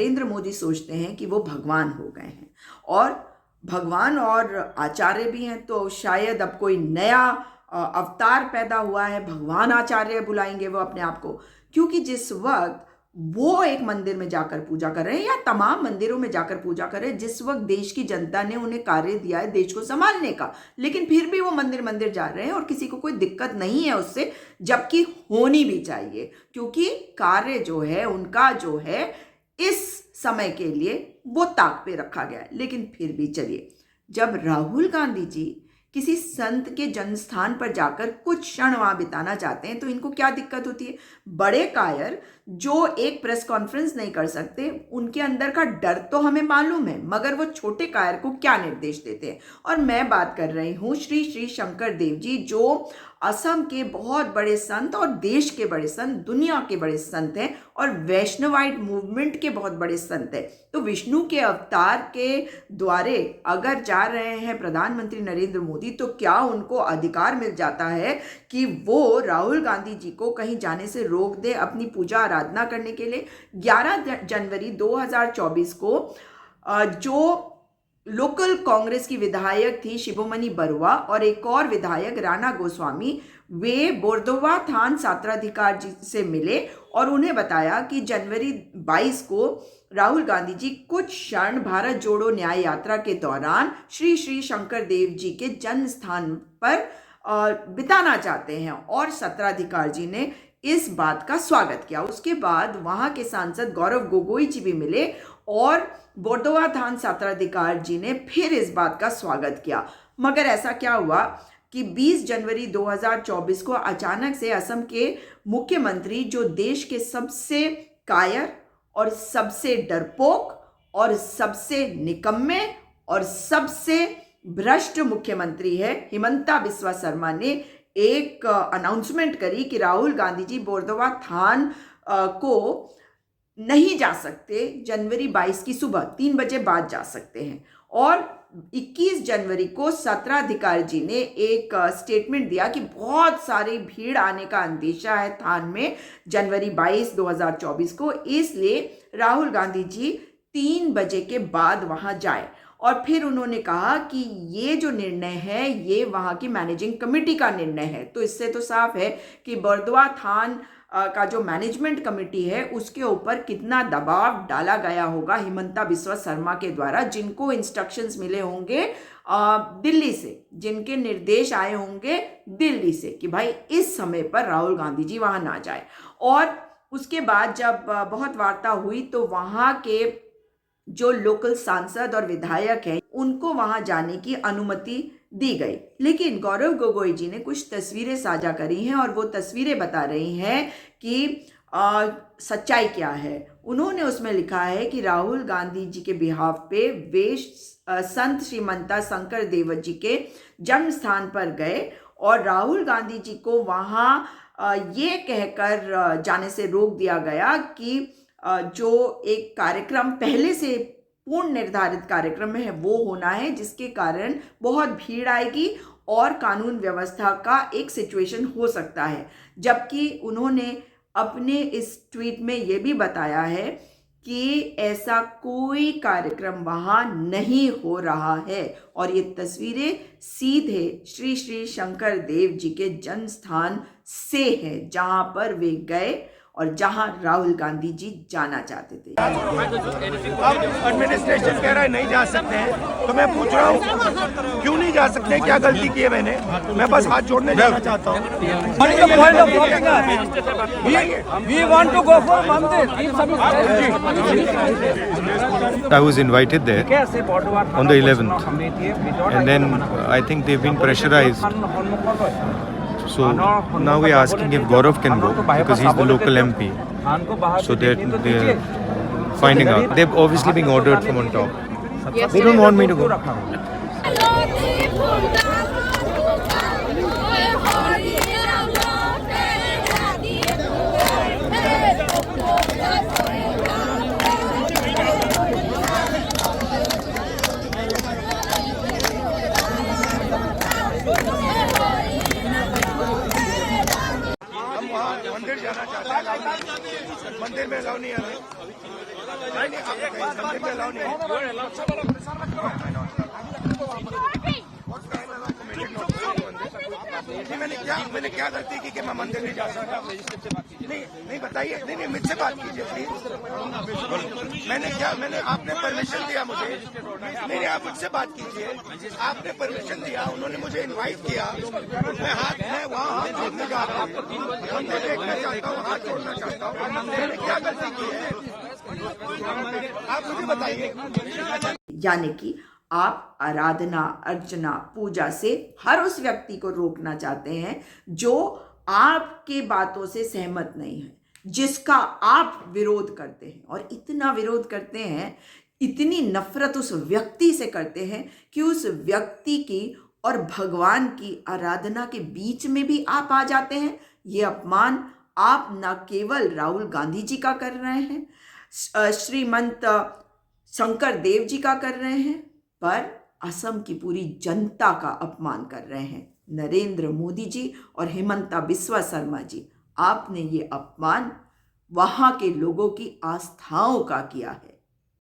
नरेंद्र मोदी सोचते हैं कि वो भगवान हो गए हैं, और भगवान और आचार्य भी हैं, तो शायद अब कोई नया अवतार पैदा हुआ है, भगवान आचार्य बुलाएंगे वो अपने आप को। क्योंकि जिस वक्त वो एक मंदिर में जाकर पूजा कर रहे हैं या तमाम मंदिरों में जाकर पूजा कर रहे हैं, जिस वक्त देश की जनता ने उन्हें कार्य दिया है देश को संभालने का, लेकिन फिर भी वो मंदिर मंदिर जा रहे हैं और किसी को कोई दिक्कत नहीं है उससे, जबकि होनी भी चाहिए, क्योंकि कार्य जो है उनका जो है इस समय के लिए वो ताक पे रखा गया है। लेकिन फिर भी चलिए, जब राहुल गांधी जी किसी संत के जन्म स्थान पर जाकर कुछ क्षण वहां बिताना चाहते हैं तो इनको क्या दिक्कत होती है? बड़े कायर जो एक प्रेस कॉन्फ्रेंस नहीं कर सकते, उनके अंदर का डर तो हमें मालूम है, मगर वो छोटे कायर को क्या निर्देश देते हैं? और मैं बात कर रही हूँ श्री श्री शंकर देव जी, जो असम के बहुत बड़े संत और देश के बड़े संत, दुनिया के बड़े संत हैं और वैष्णवाइट मूवमेंट के बहुत बड़े संत हैं। तो विष्णु के अवतार के द्वारे अगर जा रहे हैं प्रधानमंत्री नरेंद्र मोदी, तो क्या उनको अधिकार मिल जाता है कि वो राहुल गांधी जी को कहीं जाने से रोक दे अपनी पूजा आराधना करने के लिए? 11 जनवरी 2024 को जो लोकल कांग्रेस की विधायक थी शिवमणि बरुआ और एक और विधायक राणा गोस्वामी, वे बोरदोवा थान सत्राधिकार जी से मिले और उन्हें बताया कि जनवरी 22 को राहुल गांधी जी कुछ क्षण भारत जोड़ो न्याय यात्रा के दौरान श्री श्री शंकर देव जी के जन्म स्थान पर बिताना चाहते हैं, और सत्राधिकार जी ने इस बात का स्वागत किया। उसके बाद वहां के सांसद गौरव गोगोई जी भी मिले और बोरदोवा थान सत्राधिकार जी ने फिर इस बात का स्वागत किया। मगर ऐसा क्या हुआ कि 20 जनवरी 2024 को अचानक से असम के मुख्यमंत्री, जो देश के सबसे कायर और सबसे डरपोक और सबसे निकम्मे और सबसे भ्रष्ट मुख्यमंत्री है, हिमंता बिस्वा शर्मा ने एक अनाउंसमेंट करी कि राहुल गांधी जी बोरदोवा थान को नहीं जा सकते, जनवरी 22 की सुबह 3 बजे बाद जा सकते हैं। और 21 जनवरी को सत्राधिकारी जी ने एक स्टेटमेंट दिया कि बहुत सारी भीड़ आने का अंदेशा है थान में जनवरी 22 2024 को, इसलिए राहुल गांधी जी 3 बजे के बाद वहां जाए। और फिर उन्होंने कहा कि ये जो निर्णय है ये वहां की मैनेजिंग कमेटी का निर्णय है। तो इससे तो साफ है कि बोरदोवा थान का जो मैनेजमेंट कमेटी है उसके ऊपर कितना दबाव डाला गया होगा हिमंता बिस्वा शर्मा के द्वारा, जिनको इंस्ट्रक्शंस मिले होंगे दिल्ली से, जिनके निर्देश आए होंगे दिल्ली से कि भाई इस समय पर राहुल गांधी जी वहां ना जाए। और उसके बाद जब बहुत वार्ता हुई तो वहां के जो लोकल सांसद और विधायक हैं उनको वहां जाने की अनुमति दी गई। लेकिन गौरव गोगोई जी ने कुछ तस्वीरें साझा करी हैं और वो तस्वीरें बता रही हैं कि सच्चाई क्या है। उन्होंने उसमें लिखा है कि राहुल गांधी जी के बिहाफ पे वे संत श्रीमंता शंकर देव जी के जन्म स्थान पर गए और राहुल गांधी जी को वहां ये कहकर जाने से रोक दिया गया कि जो एक कार्यक्रम पहले से पूर्ण निर्धारित कार्यक्रम में है वो होना है, जिसके कारण बहुत भीड़ आएगी और कानून व्यवस्था का एक सिचुएशन हो सकता है। जबकि उन्होंने अपने इस ट्वीट में ये भी बताया है कि ऐसा कोई कार्यक्रम वहां नहीं हो रहा है और ये तस्वीरें सीधे श्री श्री शंकर देव जी के जन्म स्थान से है, जहां पर वे गए और जहां राहुल गांधी जी जाना चाहते थे। अब एडमिनिस्ट्रेशन कह रहा है नहीं जा सकते हैं, तो मैं पूछ रहा हूँ क्यों नहीं जा सकते? क्या गलती की है मैंने? मैं बस हाथ जोड़ने जाना चाहता हूँ। I was invited there on the 11th, and then I think they've been pressurized. So now we're asking if Gaurav can go because he's the local MP. So they're finding out. They're obviously being ordered from on top. They don't want me to go. मंदिर जाना चाहता है, मंदिर में allow नहीं है। Allow नहीं है। मैंने क्या गलती की कि मैं मंदिर नहीं जा सकता? नहीं बताइए। नहीं मुझसे बात कीजिए प्लीज। मैंने आपने परमिशन दिया मुझे। नहीं आप मुझसे बात कीजिए। आपने परमिशन दिया, उन्होंने मुझे इनवाइट किया, मैं वहाँ हाथ जोड़ने जा रहा हूँ, मंदिर देखना चाहता हूँ, हाथ जोड़ना चाहता हूँ। मैंने क्या गलती की है आप मुझे बताइए। यानी कि आप आराधना, अर्चना, पूजा से हर उस व्यक्ति को रोकना चाहते हैं जो आपके बातों से सहमत नहीं है, जिसका आप विरोध करते हैं। और इतना विरोध करते हैं, इतनी नफरत उस व्यक्ति से करते हैं कि उस व्यक्ति की और भगवान की आराधना के बीच में भी आप आ जाते हैं। ये अपमान आप न केवल राहुल गांधी जी का कर रहे हैं, श्रीमंत शंकर देव जी का कर रहे हैं, पर असम की पूरी जनता का अपमान कर रहे हैं। नरेंद्र मोदी जी और हिमंता बिस्वा शर्मा जी, आपने ये अपमान वहाँ के लोगों की आस्थाओं का किया है।